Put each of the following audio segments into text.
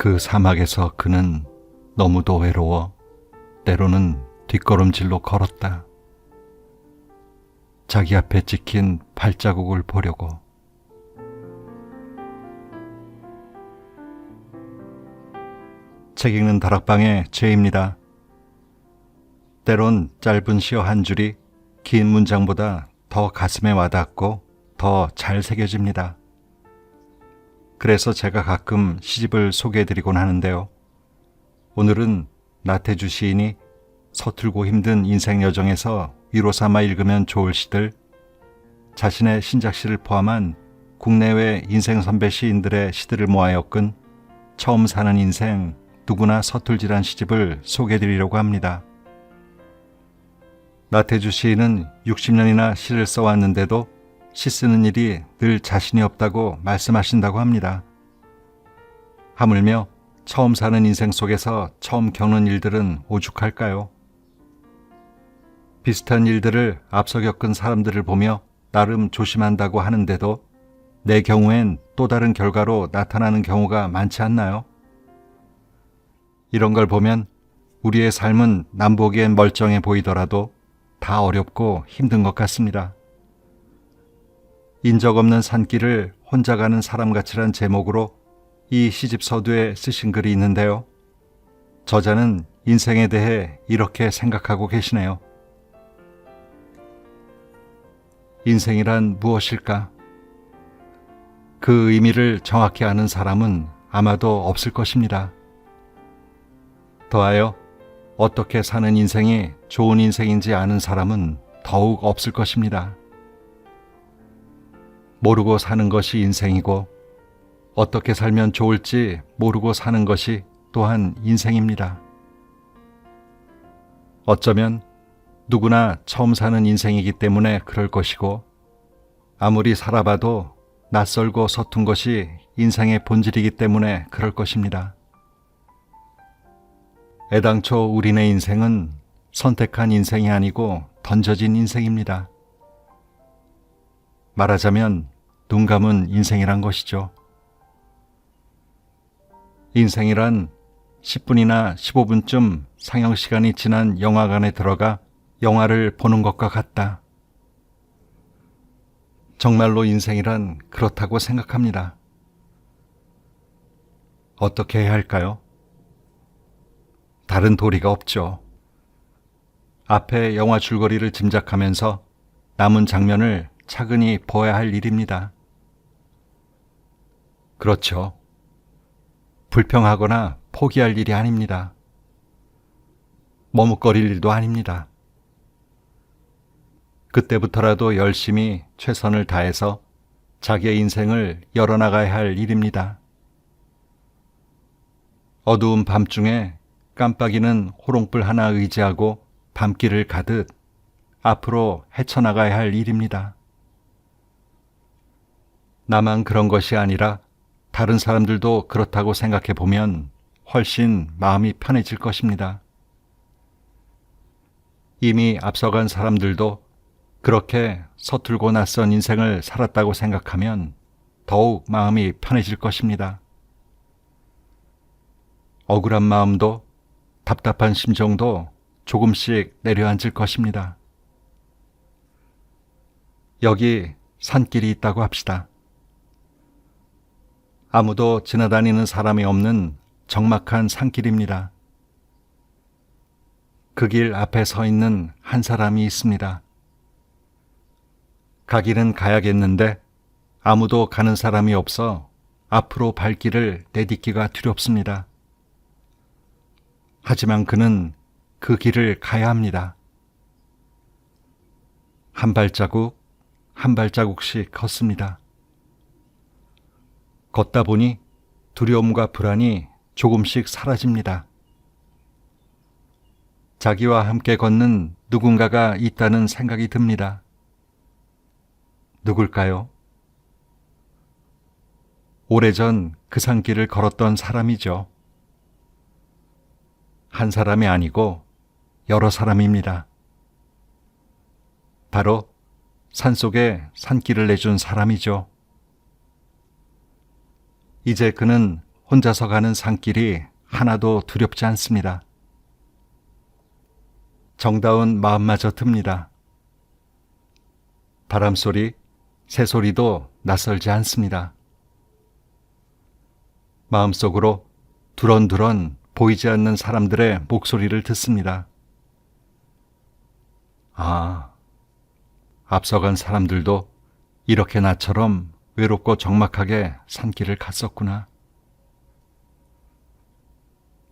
그 사막에서 그는 너무도 외로워 때로는 뒷걸음질로 걸었다. 자기 앞에 찍힌 발자국을 보려고. 책 읽는 다락방의 죄입니다. 때론 짧은 시어 한 줄이 긴 문장보다 더 가슴에 와닿고 더 잘 새겨집니다. 그래서 제가 가끔 시집을 소개해드리곤 하는데요. 오늘은 나태주 시인이 서툴고 힘든 인생 여정에서 위로 삼아 읽으면 좋을 시들, 자신의 신작시를 포함한 국내외 인생 선배 시인들의 시들을 모아 엮은 처음 사는 인생 누구나 서툴지란 시집을 소개해드리려고 합니다. 나태주 시인은 60년이나 시를 써왔는데도 시 쓰는 일이 늘 자신이 없다고 말씀하신다고 합니다. 하물며 처음 사는 인생 속에서 처음 겪는 일들은 오죽할까요? 비슷한 일들을 앞서 겪은 사람들을 보며 나름 조심한다고 하는데도 내 경우엔 또 다른 결과로 나타나는 경우가 많지 않나요? 이런 걸 보면 우리의 삶은 남 보기엔 멀쩡해 보이더라도 다 어렵고 힘든 것 같습니다. 인적 없는 산길을 혼자 가는 사람같이란 제목으로 이 시집 서두에 쓰신 글이 있는데요. 저자는 인생에 대해 이렇게 생각하고 계시네요. 인생이란 무엇일까? 그 의미를 정확히 아는 사람은 아마도 없을 것입니다. 더하여 어떻게 사는 인생이 좋은 인생인지 아는 사람은 더욱 없을 것입니다. 모르고 사는 것이 인생이고 어떻게 살면 좋을지 모르고 사는 것이 또한 인생입니다. 어쩌면 누구나 처음 사는 인생이기 때문에 그럴 것이고 아무리 살아봐도 낯설고 서툰 것이 인생의 본질이기 때문에 그럴 것입니다. 애당초 우리네 인생은 선택한 인생이 아니고 던져진 인생입니다. 말하자면 눈 감은 인생이란 것이죠. 인생이란 10분이나 15분쯤 상영시간이 지난 영화관에 들어가 영화를 보는 것과 같다. 정말로 인생이란 그렇다고 생각합니다. 어떻게 해야 할까요? 다른 도리가 없죠. 앞에 영화 줄거리를 짐작하면서 남은 장면을 차근히 보아야 할 일입니다. 그렇죠. 불평하거나 포기할 일이 아닙니다. 머뭇거릴 일도 아닙니다. 그때부터라도 열심히 최선을 다해서 자기의 인생을 열어나가야 할 일입니다. 어두운 밤중에 깜빡이는 호롱불 하나 의지하고 밤길을 가듯 앞으로 헤쳐나가야 할 일입니다. 나만 그런 것이 아니라 다른 사람들도 그렇다고 생각해 보면 훨씬 마음이 편해질 것입니다. 이미 앞서간 사람들도 그렇게 서툴고 낯선 인생을 살았다고 생각하면 더욱 마음이 편해질 것입니다. 억울한 마음도 답답한 심정도 조금씩 내려앉을 것입니다. 여기 산길이 있다고 합시다. 아무도 지나다니는 사람이 없는 적막한 산길입니다. 그 길 앞에 서 있는 한 사람이 있습니다. 가기는 가야겠는데 아무도 가는 사람이 없어 앞으로 발길을 내딛기가 두렵습니다. 하지만 그는 그 길을 가야 합니다. 한 발자국 한 발자국씩 걷습니다. 걷다 보니 두려움과 불안이 조금씩 사라집니다. 자기와 함께 걷는 누군가가 있다는 생각이 듭니다. 누굴까요? 오래전 그 산길을 걸었던 사람이죠. 한 사람이 아니고 여러 사람입니다. 바로 산속에 산길을 내준 사람이죠. 이제 그는 혼자서 가는 산길이 하나도 두렵지 않습니다. 정다운 마음마저 듭니다. 바람소리, 새소리도 낯설지 않습니다. 마음속으로 두런두런 보이지 않는 사람들의 목소리를 듣습니다. 아, 앞서간 사람들도 이렇게 나처럼 외롭고 적막하게 산길을 갔었구나.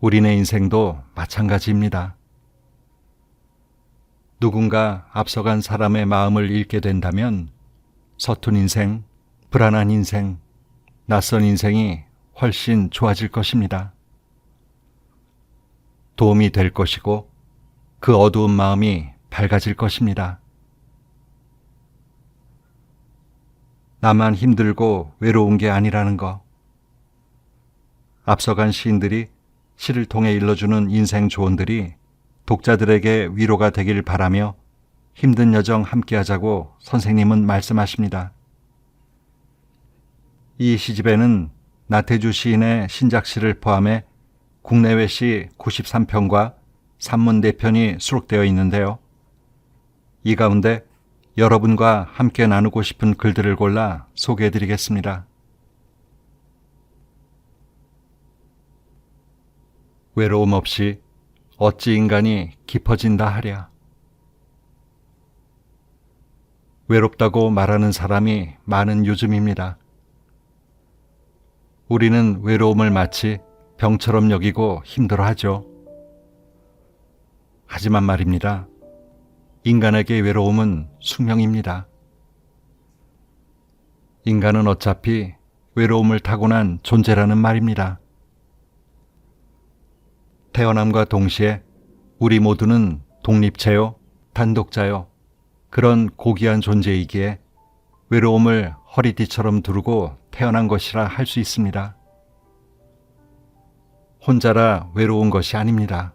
우리네 인생도 마찬가지입니다. 누군가 앞서간 사람의 마음을 읽게 된다면 서툰 인생, 불안한 인생, 낯선 인생이 훨씬 좋아질 것입니다. 도움이 될 것이고 그 어두운 마음이 밝아질 것입니다. 나만 힘들고 외로운 게 아니라는 거. 앞서간 시인들이 시를 통해 일러주는 인생 조언들이 독자들에게 위로가 되길 바라며 힘든 여정 함께하자고 선생님은 말씀하십니다. 이 시집에는 나태주 시인의 신작시를 포함해 국내외 시 93편과 산문 4편이 수록되어 있는데요. 이 가운데 여러분과 함께 나누고 싶은 글들을 골라 소개해드리겠습니다. 외로움 없이 어찌 인간이 깊어진다 하랴. 외롭다고 말하는 사람이 많은 요즘입니다. 우리는 외로움을 마치 병처럼 여기고 힘들어하죠. 하지만 말입니다. 인간에게 외로움은 숙명입니다. 인간은 어차피 외로움을 타고난 존재라는 말입니다. 태어남과 동시에 우리 모두는 독립체요, 단독자요, 그런 고귀한 존재이기에 외로움을 허리띠처럼 두르고 태어난 것이라 할 수 있습니다. 혼자라 외로운 것이 아닙니다.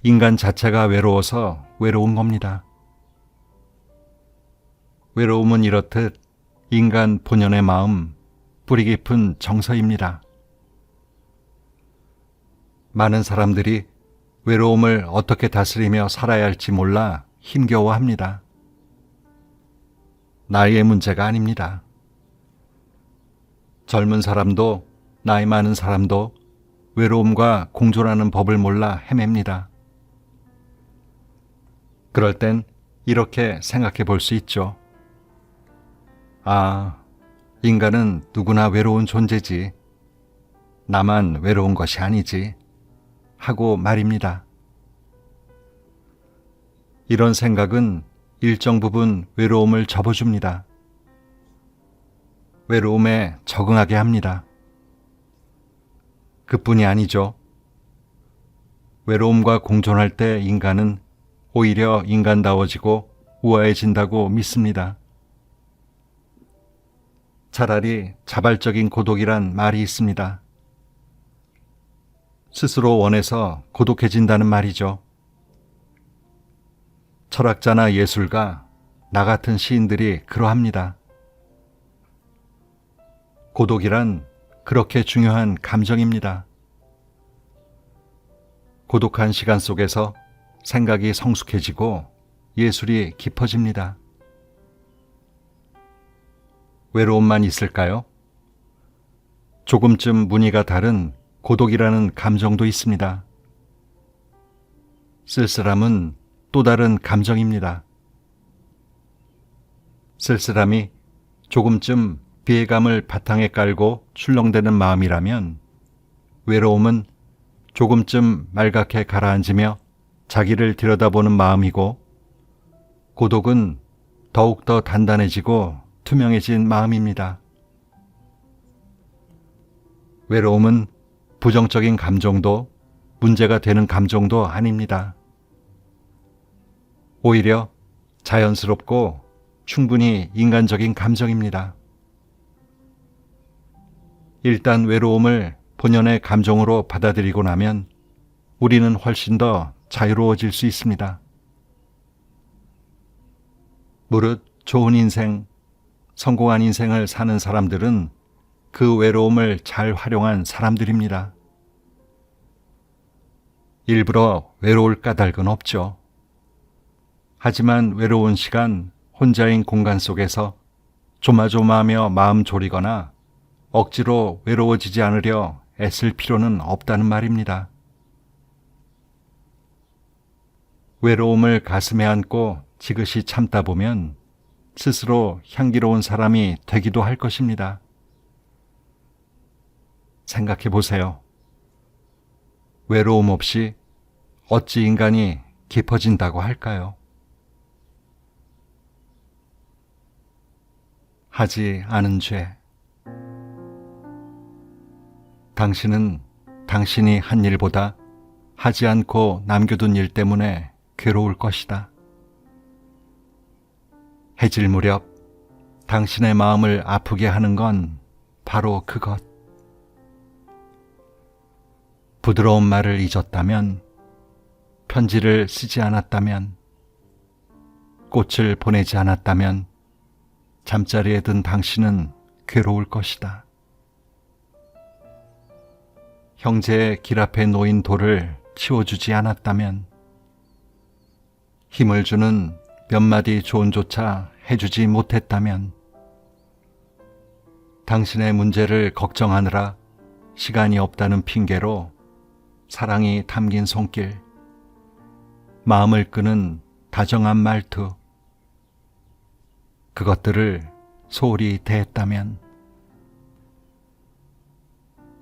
인간 자체가 외로워서 외로운 겁니다. 외로움은 이렇듯 인간 본연의 마음, 뿌리 깊은 정서입니다. 많은 사람들이 외로움을 어떻게 다스리며 살아야 할지 몰라 힘겨워합니다. 나이의 문제가 아닙니다. 젊은 사람도 나이 많은 사람도 외로움과 공존하는 법을 몰라 헤맵니다. 그럴 땐 이렇게 생각해 볼 수 있죠. 아, 인간은 누구나 외로운 존재지. 나만 외로운 것이 아니지. 하고 말입니다. 이런 생각은 일정 부분 외로움을 접어줍니다. 외로움에 적응하게 합니다. 그뿐이 아니죠. 외로움과 공존할 때 인간은 오히려 인간다워지고 우아해진다고 믿습니다. 차라리 자발적인 고독이란 말이 있습니다. 스스로 원해서 고독해진다는 말이죠. 철학자나 예술가, 나 같은 시인들이 그러합니다. 고독이란 그렇게 중요한 감정입니다. 고독한 시간 속에서 생각이 성숙해지고 예술이 깊어집니다. 외로움만 있을까요? 조금쯤 무늬가 다른 고독이라는 감정도 있습니다. 쓸쓸함은 또 다른 감정입니다. 쓸쓸함이 조금쯤 비애감을 바탕에 깔고 출렁대는 마음이라면 외로움은 조금쯤 말갛게 가라앉으며 자기를 들여다보는 마음이고 고독은 더욱더 단단해지고 투명해진 마음입니다. 외로움은 부정적인 감정도 문제가 되는 감정도 아닙니다. 오히려 자연스럽고 충분히 인간적인 감정입니다. 일단 외로움을 본연의 감정으로 받아들이고 나면 우리는 훨씬 더 자유로워질 수 있습니다. 무릇 좋은 인생, 성공한 인생을 사는 사람들은 그 외로움을 잘 활용한 사람들입니다. 일부러 외로울 까닭은 없죠. 하지만 외로운 시간, 혼자인 공간 속에서 조마조마하며 마음 졸이거나 억지로 외로워지지 않으려 애쓸 필요는 없다는 말입니다. 외로움을 가슴에 안고 지그시 참다 보면 스스로 향기로운 사람이 되기도 할 것입니다. 생각해 보세요. 외로움 없이 어찌 인간이 깊어진다고 할까요? 하지 않은 죄. 당신은 당신이 한 일보다 하지 않고 남겨둔 일 때문에 괴로울 것이다. 해질 무렵 당신의 마음을 아프게 하는 건 바로 그것. 부드러운 말을 잊었다면, 편지를 쓰지 않았다면, 꽃을 보내지 않았다면 잠자리에 든 당신은 괴로울 것이다. 형제의 길 앞에 놓인 돌을 치워주지 않았다면, 힘을 주는 몇 마디 조언조차 해주지 못했다면, 당신의 문제를 걱정하느라 시간이 없다는 핑계로 사랑이 담긴 손길, 마음을 끄는 다정한 말투, 그것들을 소홀히 대했다면,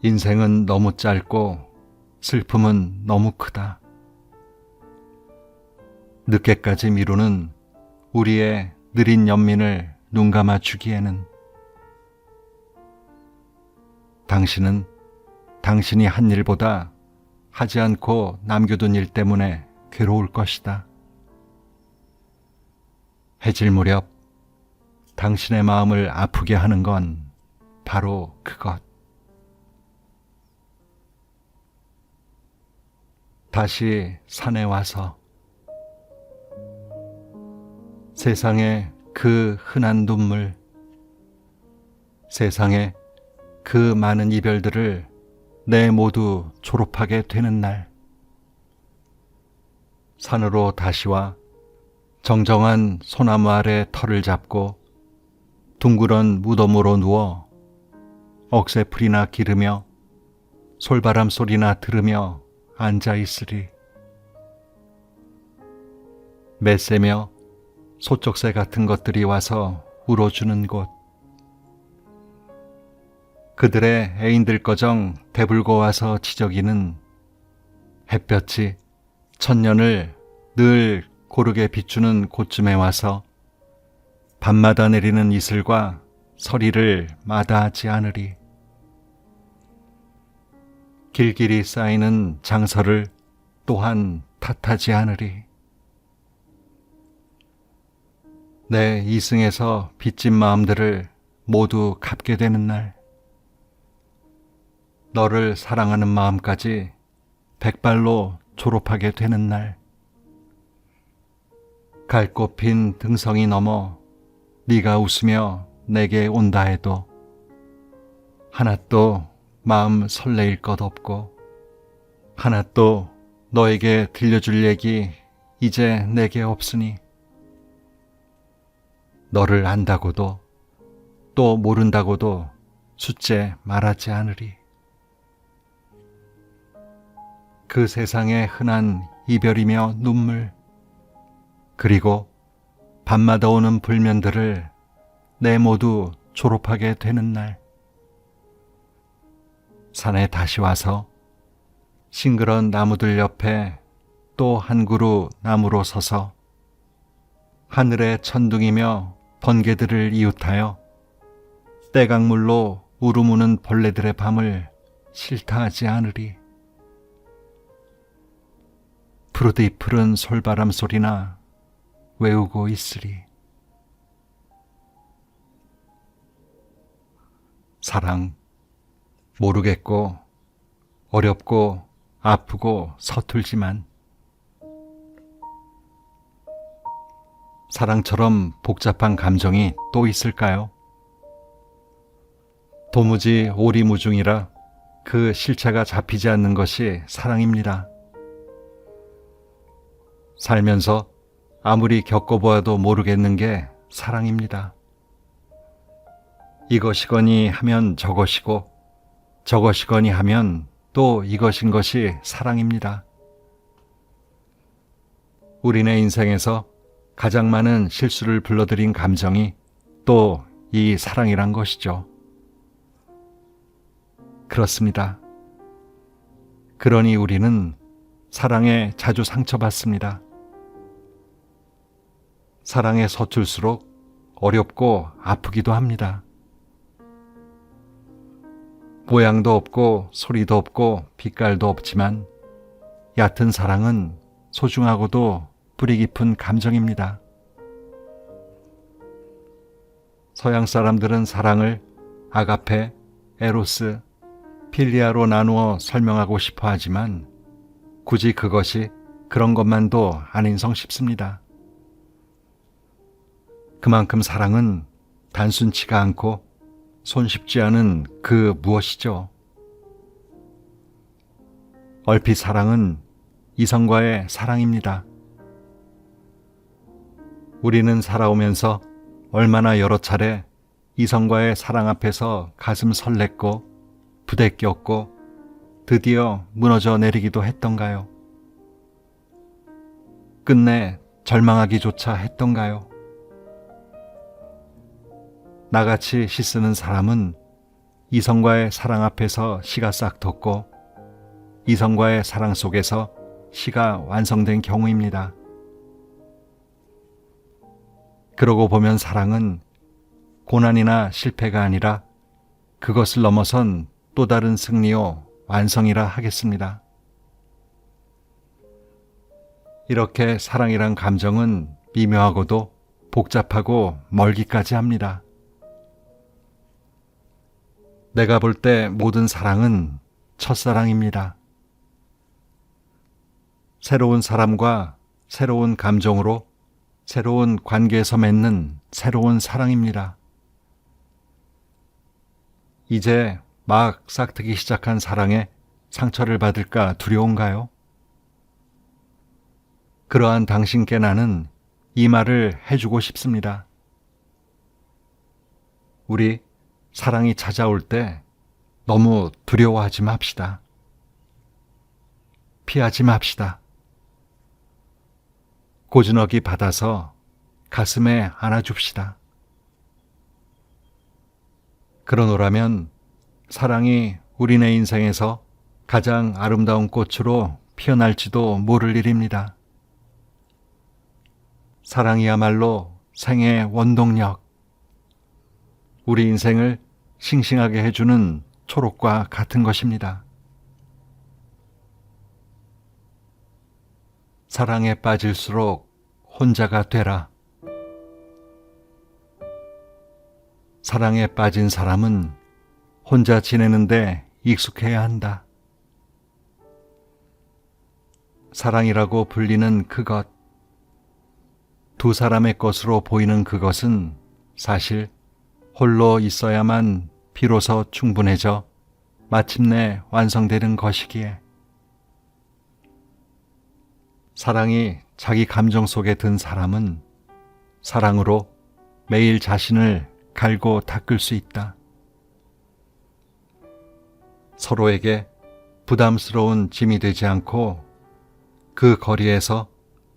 인생은 너무 짧고 슬픔은 너무 크다. 늦게까지 미루는 우리의 느린 연민을 눈감아 주기에는 당신은 당신이 한 일보다 하지 않고 남겨둔 일 때문에 괴로울 것이다. 해질 무렵 당신의 마음을 아프게 하는 건 바로 그것. 다시 산에 와서 세상에 그 흔한 눈물, 세상에 그 많은 이별들을 내 모두 졸업하게 되는 날, 산으로 다시 와 정정한 소나무 아래 털을 잡고 둥그런 무덤으로 누워 억새풀이나 기르며 솔바람 소리나 들으며 앉아 있으리. 매새며 소쩍새 같은 것들이 와서 울어주는 곳, 그들의 애인들거정 대불고 와서 지저귀는 햇볕이 천년을 늘 고르게 비추는 곳쯤에 와서 밤마다 내리는 이슬과 서리를 마다하지 않으리. 길길이 쌓이는 장서를 또한 탓하지 않으리. 내 이승에서 빚진 마음들을 모두 갚게 되는 날, 너를 사랑하는 마음까지 백발로 졸업하게 되는 날, 갈꽃 핀 등성이 넘어 네가 웃으며 내게 온다 해도 하나도 마음 설레일 것 없고, 하나도 너에게 들려줄 얘기 이제 내게 없으니, 너를 안다고도 또 모른다고도 숫제 말하지 않으리. 그 세상의 흔한 이별이며 눈물, 그리고 밤마다 오는 불면들을 내 모두 졸업하게 되는 날, 산에 다시 와서 싱그런 나무들 옆에 또 한 그루 나무로 서서 하늘의 천둥이며 번개들을 이웃하여 떼강물로 우르무는 벌레들의 밤을 싫다 하지 않으리. 푸르디 푸른 솔바람 소리나 외우고 있으리. 사랑, 모르겠고 어렵고 아프고 서툴지만 사랑처럼 복잡한 감정이 또 있을까요? 도무지 오리무중이라 그 실체가 잡히지 않는 것이 사랑입니다. 살면서 아무리 겪어보아도 모르겠는 게 사랑입니다. 이것이거니 하면 저것이고 저것이거니 하면 또 이것인 것이 사랑입니다. 우리네 인생에서 가장 많은 실수를 불러들인 감정이 또 이 사랑이란 것이죠. 그렇습니다. 그러니 우리는 사랑에 자주 상처받습니다. 사랑에 서툴수록 어렵고 아프기도 합니다. 모양도 없고 소리도 없고 빛깔도 없지만 얕은 사랑은 소중하고도 뿌리 깊은 감정입니다. 서양 사람들은 사랑을 아가페, 에로스, 필리아로 나누어 설명하고 싶어 하지만 굳이 그것이 그런 것만도 아닌성 싶습니다. 그만큼 사랑은 단순치가 않고 손쉽지 않은 그 무엇이죠. 얼핏 사랑은 이성과의 사랑입니다. 우리는 살아오면서 얼마나 여러 차례 이성과의 사랑 앞에서 가슴 설렜고 부대꼈고 드디어 무너져 내리기도 했던가요? 끝내 절망하기조차 했던가요? 나같이 시 쓰는 사람은 이성과의 사랑 앞에서 시가 싹 텄고 이성과의 사랑 속에서 시가 완성된 경우입니다. 그러고 보면 사랑은 고난이나 실패가 아니라 그것을 넘어선 또 다른 승리요 완성이라 하겠습니다. 이렇게 사랑이란 감정은 미묘하고도 복잡하고 멀기까지 합니다. 내가 볼 때 모든 사랑은 첫사랑입니다. 새로운 사람과 새로운 감정으로 새로운 관계에서 맺는 새로운 사랑입니다. 이제 막 싹트기 시작한 사랑에 상처를 받을까 두려운가요? 그러한 당신께 나는 이 말을 해주고 싶습니다. 우리 사랑이 찾아올 때 너무 두려워하지 맙시다. 피하지 맙시다. 고즈넉이 받아서 가슴에 안아줍시다. 그러노라면 사랑이 우리네 인생에서 가장 아름다운 꽃으로 피어날지도 모를 일입니다. 사랑이야말로 생의 원동력, 우리 인생을 싱싱하게 해주는 초록과 같은 것입니다. 사랑에 빠질수록 혼자가 되라. 사랑에 빠진 사람은 혼자 지내는데 익숙해야 한다. 사랑이라고 불리는 그것, 두 사람의 것으로 보이는 그것은 사실 홀로 있어야만 비로소 충분해져 마침내 완성되는 것이기에 사랑이 자기 감정 속에 든 사람은 사랑으로 매일 자신을 갈고 닦을 수 있다. 서로에게 부담스러운 짐이 되지 않고 그 거리에서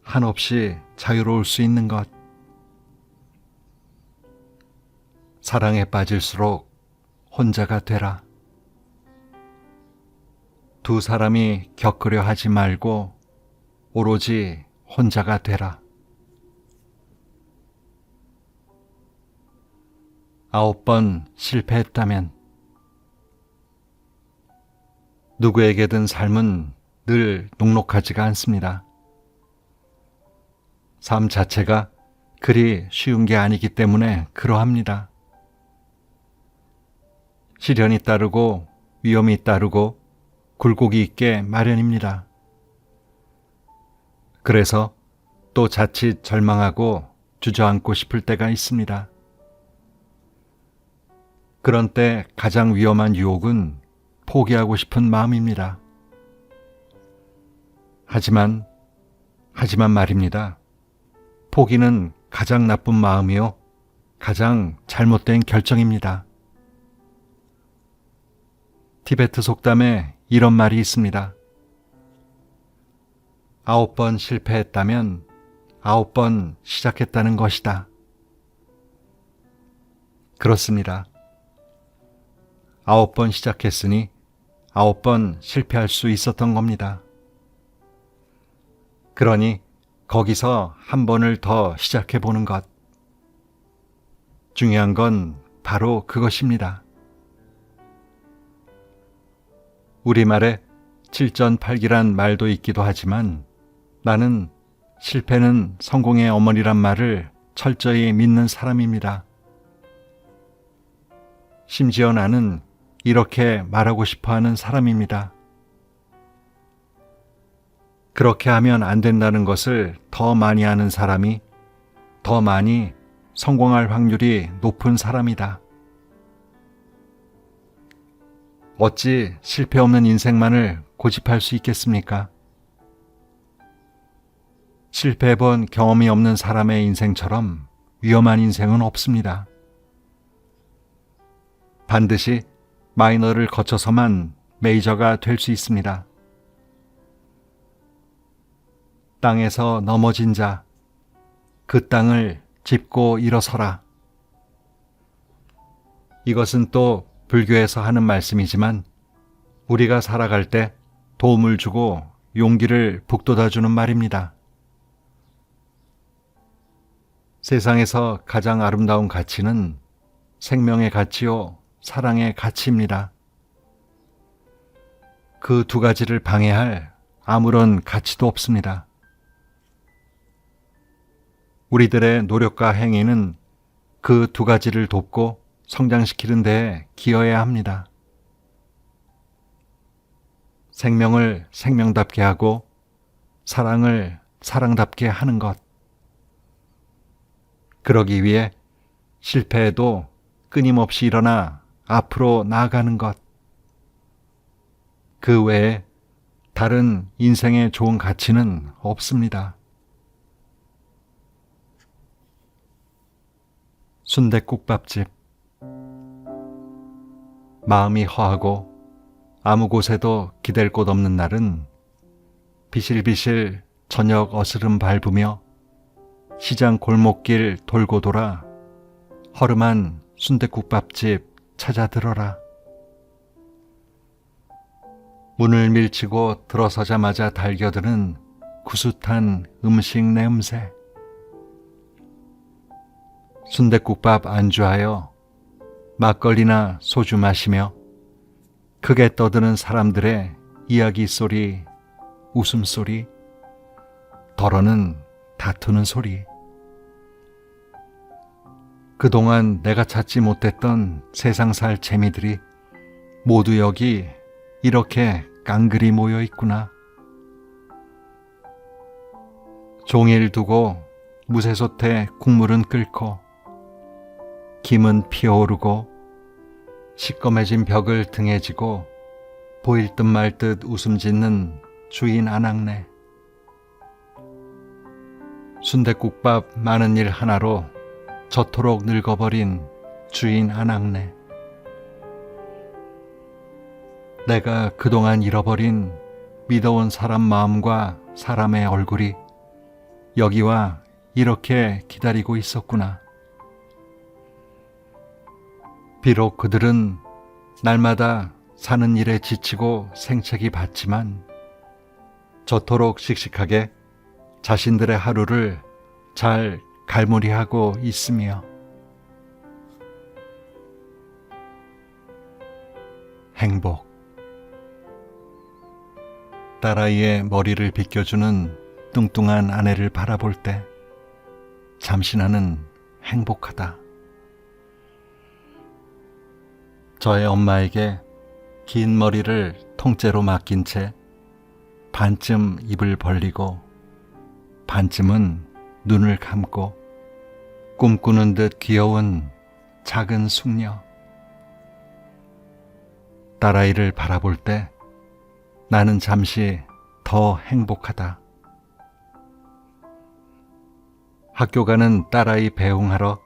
한없이 자유로울 수 있는 것. 사랑에 빠질수록 혼자가 되라. 두 사람이 겪으려 하지 말고 오로지 혼자가 되라. 9번 실패했다면 누구에게든 삶은 늘 녹록하지가 않습니다. 삶 자체가 그리 쉬운 게 아니기 때문에 그러합니다. 시련이 따르고 위험이 따르고 굴곡이 있게 마련입니다. 그래서 또 자칫 절망하고 주저앉고 싶을 때가 있습니다. 그런 때 가장 위험한 유혹은 포기하고 싶은 마음입니다. 하지만 말입니다. 포기는 가장 나쁜 마음이요. 가장 잘못된 결정입니다. 티베트 속담에 이런 말이 있습니다. 9번 실패했다면 9번 시작했다는 것이다. 그렇습니다. 9번 시작했으니 9번 실패할 수 있었던 겁니다. 그러니 거기서 한 번을 더 시작해 보는 것. 중요한 건 바로 그것입니다. 우리말에 칠전팔기란 말도 있기도 하지만 나는 실패는 성공의 어머니란 말을 철저히 믿는 사람입니다. 심지어 나는 이렇게 말하고 싶어 하는 사람입니다. 그렇게 하면 안 된다는 것을 더 많이 아는 사람이 더 많이 성공할 확률이 높은 사람이다. 어찌 실패 없는 인생만을 고집할 수 있겠습니까? 실패해본 경험이 없는 사람의 인생처럼 위험한 인생은 없습니다. 반드시 마이너를 거쳐서만 메이저가 될 수 있습니다. 땅에서 넘어진 자, 그 땅을 짚고 일어서라. 이것은 또 불교에서 하는 말씀이지만 우리가 살아갈 때 도움을 주고 용기를 북돋아주는 말입니다. 세상에서 가장 아름다운 가치는 생명의 가치요, 사랑의 가치입니다. 그 두 가지를 방해할 아무런 가치도 없습니다. 우리들의 노력과 행위는 그 두 가지를 돕고 성장시키는 데에 기여해야 합니다. 생명을 생명답게 하고 사랑을 사랑답게 하는 것. 그러기 위해 실패해도 끊임없이 일어나 앞으로 나아가는 것. 그 외에 다른 인생의 좋은 가치는 없습니다. 순댓국밥집. 마음이 허하고 아무 곳에도 기댈 곳 없는 날은 비실비실 저녁 어스름 밟으며 시장 골목길 돌고 돌아 허름한 순댓국밥집 찾아들어라. 문을 밀치고 들어서자마자 달겨드는 구수한 음식 냄새. 순댓국밥 안주하여 막걸리나 소주 마시며 크게 떠드는 사람들의 이야기 소리, 웃음소리, 덜어는 다투는 소리. 그동안 내가 찾지 못했던 세상 살 재미들이 모두 여기 이렇게 깡그리 모여 있구나. 종일 두고 무쇠솥에 국물은 끓고 김은 피어오르고 시꺼매진 벽을 등에 지고 보일 듯 말 듯 웃음 짓는 주인 아낙네. 순댓국밥 많은 일 하나로 저토록 늙어버린 주인 아낙네. 내가 그동안 잃어버린 믿어온 사람 마음과 사람의 얼굴이 여기와 이렇게 기다리고 있었구나. 비록 그들은 날마다 사는 일에 지치고 생채기 받지만 저토록 씩씩하게 자신들의 하루를 잘 갈무리하고 있으며 행복. 딸아이의 머리를 빗겨주는 뚱뚱한 아내를 바라볼 때 잠시 나는 행복하다. 저의 엄마에게 긴 머리를 통째로 맡긴 채 반쯤 입을 벌리고 반쯤은 눈을 감고 꿈꾸는 듯 귀여운 작은 숙녀. 딸아이를 바라볼 때 나는 잠시 더 행복하다. 학교 가는 딸아이 배웅하러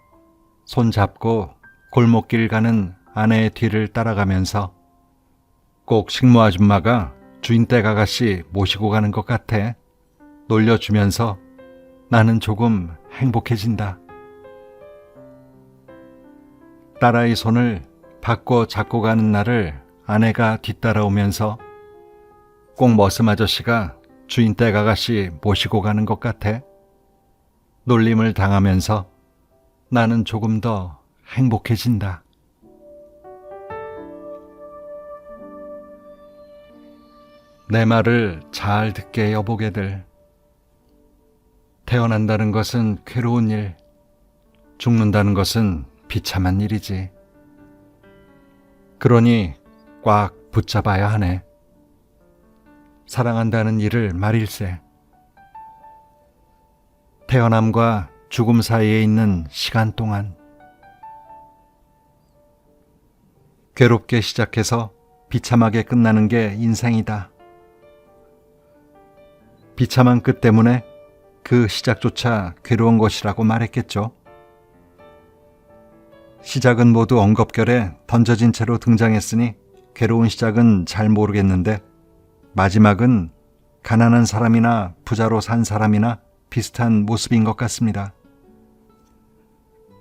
손잡고 골목길 가는 아내의 뒤를 따라가면서 꼭 식모 아줌마가 주인댁 아가씨 모시고 가는 것 같아 놀려주면서 나는 조금 행복해진다. 딸아이 손을 바꿔 잡고 가는 날을 아내가 뒤따라오면서 꼭 머슴 아저씨가 주인댁 아가씨 모시고 가는 것 같아 놀림을 당하면서 나는 조금 더 행복해진다. 내 말을 잘 듣게 여보게들. 태어난다는 것은 괴로운 일, 죽는다는 것은 비참한 일이지. 그러니 꽉 붙잡아야 하네. 사랑한다는 일을 말일세. 태어남과 죽음 사이에 있는 시간 동안 괴롭게 시작해서 비참하게 끝나는 게 인생이다. 비참한 끝 때문에 그 시작조차 괴로운 것이라고 말했겠죠. 시작은 모두 엉겁결에 던져진 채로 등장했으니 괴로운 시작은 잘 모르겠는데 마지막은 가난한 사람이나 부자로 산 사람이나 비슷한 모습인 것 같습니다.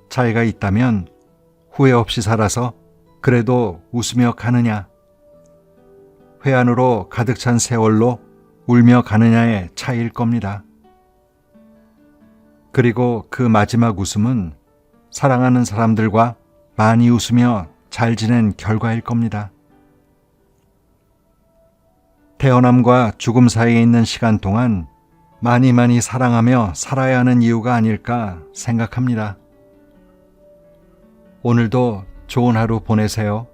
차이가 있다면 후회 없이 살아서 그래도 웃으며 가느냐, 회한으로 가득 찬 세월로 울며 가느냐의 차이일 겁니다. 그리고 그 마지막 웃음은 사랑하는 사람들과 많이 웃으며 잘 지낸 결과일 겁니다. 태어남과 죽음 사이에 있는 시간 동안 많이 사랑하며 살아야 하는 이유가 아닐까 생각합니다. 오늘도 좋은 하루 보내세요.